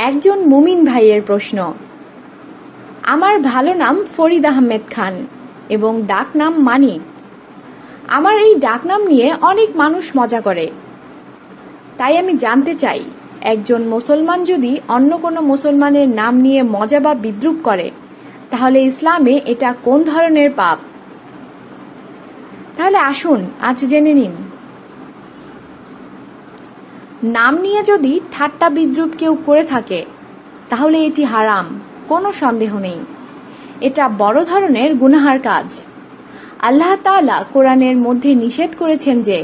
একজন মুমিন ভাইয়ের প্রশ্ন। আমার ভালো নাম ফরিদ আহমেদ খান এবং ডাক নাম মানিক। আমার এই ডাকনাম নিয়ে অনেক মানুষ মজা করে। তাই আমি জানতে চাই, একজন মুসলমান যদি অন্য কোনো মুসলমানের নাম নিয়ে মজা বা বিদ্রূপ করে, তাহলে ইসলামে এটা কোন ধরনের পাপ? তাহলে আসুন আজ জেনে নিন। নাম নিয়ে যদি ঠাট্টা বিদ্রূপ কেউ করে থাকে, তাহলে এটি হারাম, কোনো সন্দেহ নেই। এটা বড় ধরনের গুনাহার কাজ। আল্লাহ তাআলা কোরআনের মধ্যে নিষেধ করেছেন যে,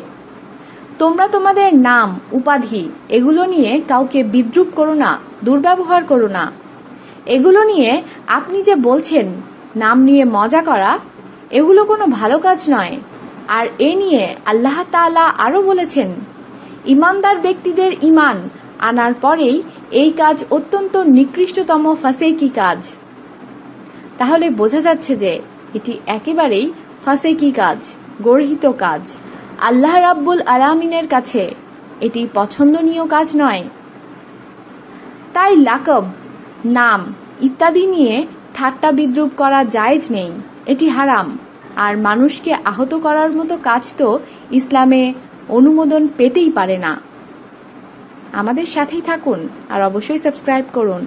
তোমরা তোমাদের নাম, উপাধি এগুলো নিয়ে কাউকে বিদ্রূপ করো না, দুর্ব্যবহার করো না। এগুলো নিয়ে আপনি যে বলছেন নাম নিয়ে মজা করা, এগুলো কোনো ভালো কাজ নয়। আর এ নিয়ে আল্লাহ তাআলা আরো বলেছেন, ঈমানদার ব্যক্তিদের ঈমান আনার পরেই এই কাজ অত্যন্ত নিকৃষ্টতম ফাসেকি কাজ। তাহলে বোঝা যাচ্ছে যে এটি একেবারেই ফাসেকি কাজ, গর্হিত কাজ। আল্লাহ রাব্বুল আলামিনের কাছে এটি পছন্দনীয় কাজ নয়। তাই লাকব, নাম ইত্যাদি নিয়ে ঠাট্টা বিদ্রূপ করা জায়েজ নেই, এটি হারাম। আর মানুষকে আহত করার মতো কাজ তো ইসলামে অনুমোদন পেতেই পারে না। আমাদের সাথেই থাকুন আর অবশ্যই সাবস্ক্রাইব করুন।